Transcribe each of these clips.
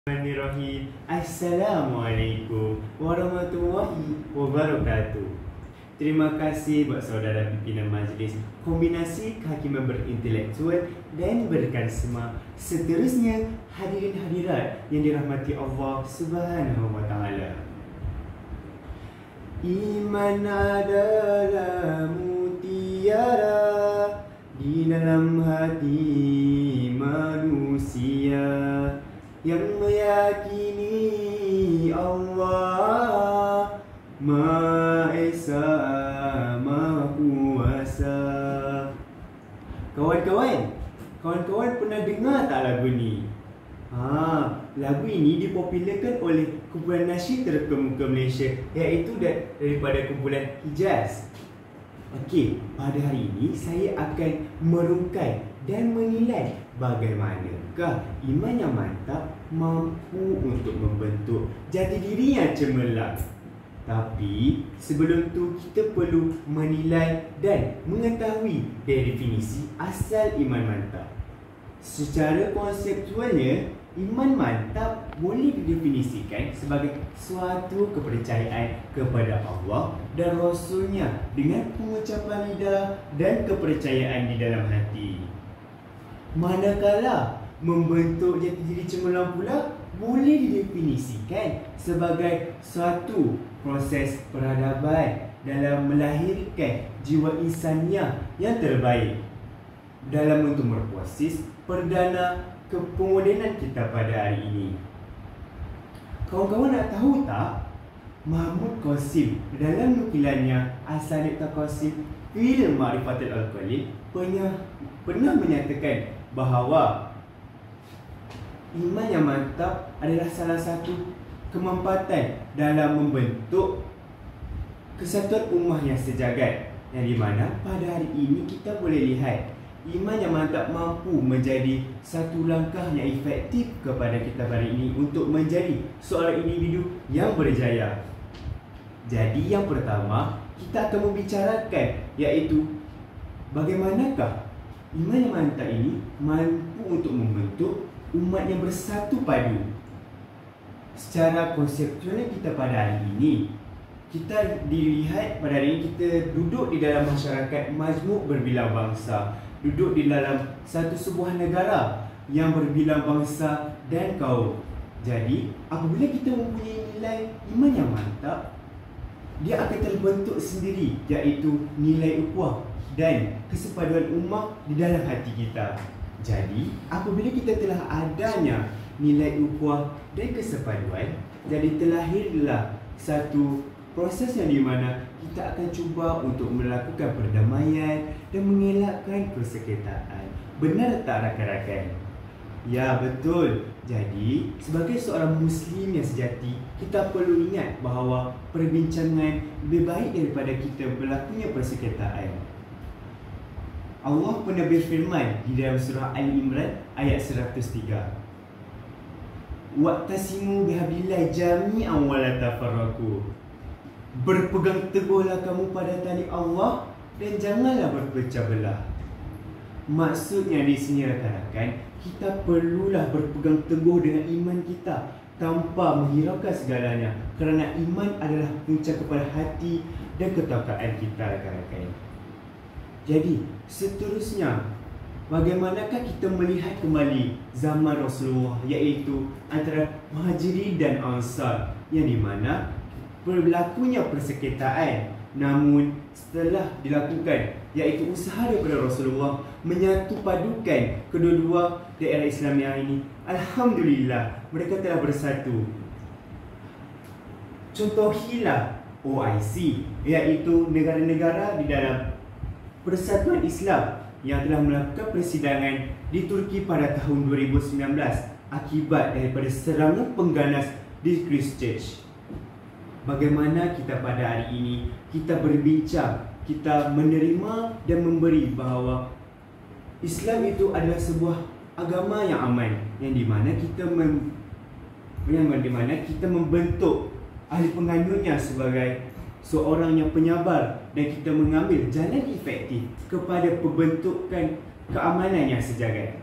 Bismillahirrahmanirrahim. Assalamualaikum warahmatullahi wabarakatuh. Terima kasih buat saudara pimpinan majlis Kombinasi Kehakiman Berintelektual dan Berkarisma. Seterusnya, hadirin hadirat yang dirahmati Allah Subhanahu wa taala. Iman adalah mutiara di dalam hati manusia yang meyakini Allah Maha Esa, Maha Kuasa. Kawan-kawan pernah dengar tak lagu ni? Lagu ini dipopularkan oleh kumpulan nasyid terkemuka Malaysia, iaitu daripada kumpulan Hijaz. Okey, pada hari ini saya akan merungkai dan menilai bagaimanakah iman yang mantap mampu untuk membentuk jati diri yang cemerlang. Tapi sebelum tu kita perlu menilai dan mengetahui definisi asal iman mantap. Secara konseptualnya, iman mantap boleh didefinisikan sebagai suatu kepercayaan kepada Allah dan Rasulnya dengan pengucapan lidah dan kepercayaan di dalam hati. Manakala membentuk jati diri cemerlang pula boleh didefinisikan sebagai suatu proses peradaban dalam melahirkan jiwa insaniah yang terbaik dalam bentuk proses perdana kepemodenan kita pada hari ini. Kawan-kawan nak tahu tak, Mahmud Qasim dalam nukilannya Asanid Taqasim fil Ma'rifatil Al-Qalil pernah menyatakan bahawa iman yang mantap adalah salah satu kemampatan dalam membentuk kesatuan ummah yang sejagat, yang di mana pada hari ini kita boleh lihat iman yang mantap mampu menjadi satu langkah yang efektif kepada kita hari ini untuk menjadi seorang individu yang berjaya. Jadi yang pertama kita akan membicarakan iaitu bagaimanakah iman yang mantap ini mampu untuk membentuk umat yang bersatu padu. Secara konseptualnya kita pada hari ini, kita dilihat pada hari ini kita duduk di dalam masyarakat majmuk berbilang bangsa, duduk di dalam sebuah negara yang berbilang bangsa dan kaum. Jadi apabila kita mempunyai nilai iman yang mantap, dia akan terbentuk sendiri, iaitu nilai ukhuwah dan kesepaduan ummah di dalam hati kita. Jadi apabila kita telah adanya nilai ukhuwah dan kesepaduan, jadi terlahirlah satu proses yang di mana kita akan cuba untuk melakukan perdamaian dan mengelakkan persengketaan. Benar tak rakan-rakan? Ya, betul. Jadi sebagai seorang Muslim yang sejati, kita perlu ingat bahawa perbincangan lebih baik daripada kita berlakunya persengketaan. Allah pernah berfirman di dalam surah Al-Imran ayat 103. Wa'tasimu bihablillah jami'an wa la tafarraqu. Berpegang teguhlah kamu pada tali Allah dan janganlah berpecah belah. Maksudnya di sini rakan-rakan, kita perlulah berpegang teguh dengan iman kita tanpa menghiraukan segalanya, kerana iman adalah punca kepada hati dan ketakwaan kita rakan-rakan. Jadi seterusnya, bagaimanakah kita melihat kembali zaman Rasulullah, iaitu antara Muhajirin dan Ansar, yang di mana berlakunya persengketaan, namun setelah dilakukan, iaitu usaha daripada Rasulullah menyatu padukan kedua-dua daerah Islamiah ini, alhamdulillah mereka telah bersatu. Contoh khilaf OIC, iaitu negara-negara di dalam Persatuan Islam yang telah melakukan persidangan di Turki pada tahun 2019 akibat daripada serangan pengganas di Christchurch. Bagaimana kita pada hari ini kita berbincang, kita menerima dan memberi bahawa Islam itu adalah sebuah agama yang aman, yang di mana kita membentuk ahli penganutnya sebagai seorang yang penyabar, dan kita mengambil jalan efektif kepada pembentukan keamanan yang sejagat.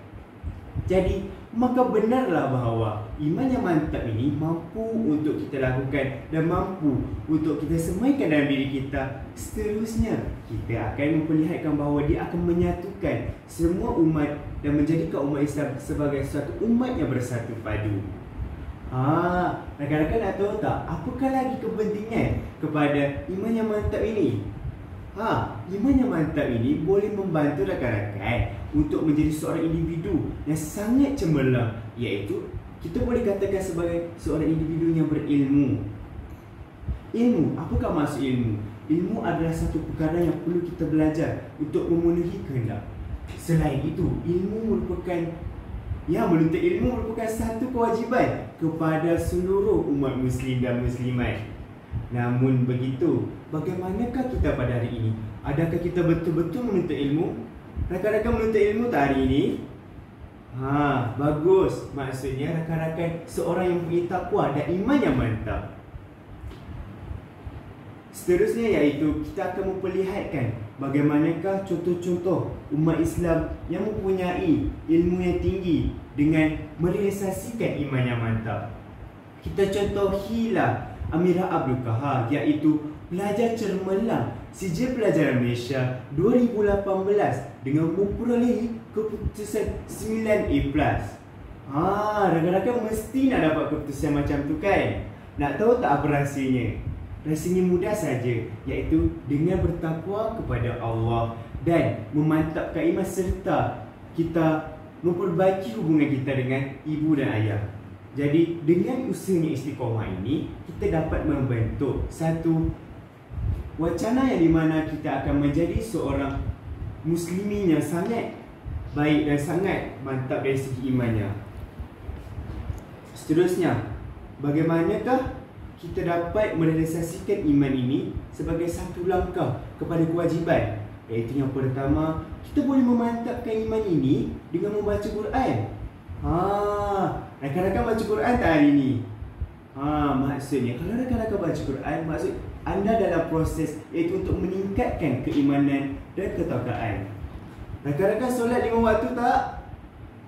Jadi maka benarlah bahawa iman yang mantap ini mampu untuk kita lakukan dan mampu untuk kita semaikan dalam diri kita. Seterusnya, kita akan memperlihatkan bahawa dia akan menyatukan semua umat dan menjadikan umat Islam sebagai suatu umat yang bersatu padu. Rakan-rakan nak tahu tak apakah lagi kepentingan kepada iman yang mantap ini? Iman yang mantap ini boleh membantu rakan-rakan untuk menjadi seorang individu yang sangat cemerlang, iaitu kita boleh katakan sebagai seorang individu yang berilmu. Ilmu, apakah maksud ilmu? Ilmu adalah satu perkara yang perlu kita belajar untuk memenuhi kehendak. Selain itu, menuntut ilmu merupakan satu kewajiban kepada seluruh umat muslim dan muslimat. Namun begitu, bagaimanakah kita pada hari ini? Adakah kita betul-betul menuntut ilmu? Rakan-rakan menuntut ilmu tak hari ini? Bagus. Maksudnya rakan-rakan seorang yang punya takwa dan iman yang mantap. Seterusnya iaitu kita akan memperlihatkan bagaimanakah contoh-contoh umat Islam yang mempunyai ilmu yang tinggi dengan merealisasikan iman yang mantap. Kita contohilah Amirah Abdul Qahar, iaitu pelajar cemerlang Sijil Pelajaran Malaysia 2018 dengan memperolehi keputusan 9A+. Rakan-rakan mesti nak dapat keputusan macam tu kan? Nak tahu tak apa rahsianya? Rasanya mudah saja, iaitu dengan bertakwa kepada Allah dan memantapkan iman serta kita memperbaiki hubungan kita dengan ibu dan ayah. Jadi dengan usahanya istiqamah ini, kita dapat membentuk satu wacana yang di mana kita akan menjadi seorang muslimin yang sangat baik dan sangat mantap dari segi imannya. Seterusnya, bagaimanakah kita dapat merealisasikan iman ini sebagai satu langkah kepada kewajiban? Iaitu yang pertama, kita boleh memantapkan iman ini dengan membaca Quran. Rakan-rakan baca Quran tak hari ini? Maksudnya kalau rakan-rakan baca Quran, maksud anda dalam proses iaitu untuk meningkatkan keimanan dan ketakwaan. Rakan-rakan solat 5 waktu tak?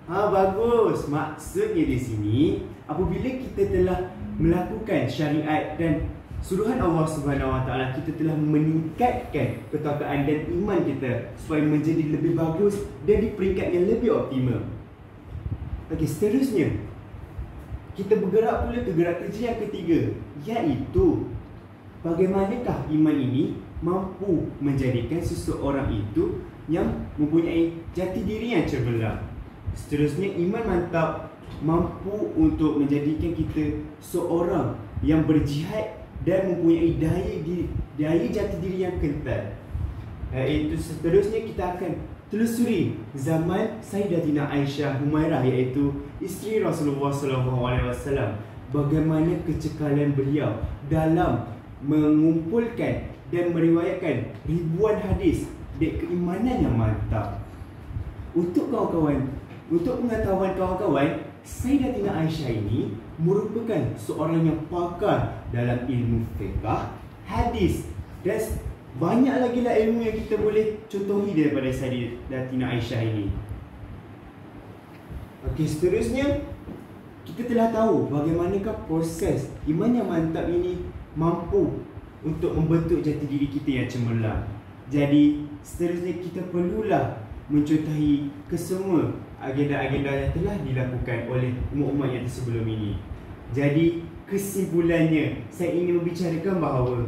Bagus. Maksudnya di sini, apabila kita telah melakukan syariat dan suruhan Allah Subhanahu Wa Taala, kita telah meningkatkan ketakwaan dan iman kita supaya menjadi lebih bagus dan di peringkat yang lebih optimal. Okey, seterusnya kita bergerak pula ke gerak kerja yang ketiga, iaitu bagaimanakah iman ini mampu menjadikan seseorang itu yang mempunyai jati diri yang cemerlang. Seterusnya, iman mantap mampu untuk menjadikan kita seorang yang berjihad dan mempunyai daya jati diri yang kental. Itu seterusnya kita akan telusuri zaman Sayyidatina Aisyah Humairah, iaitu isteri Rasulullah SAW, bagaimana kecekalan beliau dalam mengumpulkan dan meriwayatkan ribuan hadis dan keimanan yang mantap. Untuk pengetahuan kawan-kawan, Sayyidatina Aisyah ini merupakan seorang yang pakar dalam ilmu fiqh, hadis dan banyak lagi lah ilmu yang kita boleh contohi daripada Sayyidatina Aisyah ini. Okey, seterusnya kita telah tahu bagaimanakah proses iman yang mantap ini mampu untuk membentuk jati diri kita yang cemerlang. Jadi seterusnya kita perlulah mencontohi kesemua agenda-agenda yang telah dilakukan oleh umat-umat yang sebelum ini. Jadi kesimpulannya, saya ingin membicarakan bahawa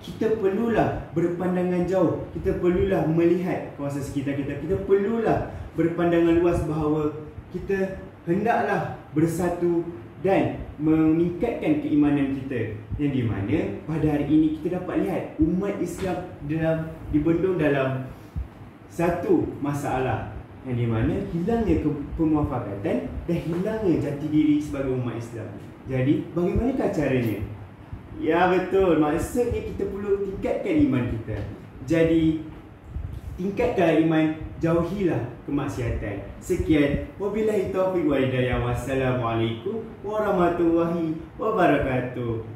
kita perlulah berpandangan jauh. Kita perlulah melihat kawasan sekitar kita. Kita perlulah berpandangan luas bahawa kita hendaklah bersatu dan meningkatkan keimanan kita. Yang di mana pada hari ini kita dapat lihat umat Islam dibendung dalam satu masalah, yang di mana hilangnya pemuafakatan dan hilangnya jati diri sebagai umat Islam. Jadi bagaimanakah caranya? Ya betul, maksudnya kita perlu tingkatkan iman kita. Jadi tingkatkan iman, jauhilah kemaksiatan. Sekian, wabillahi taufiq wal hidayah. Wassalamualaikum warahmatullahi wabarakatuh.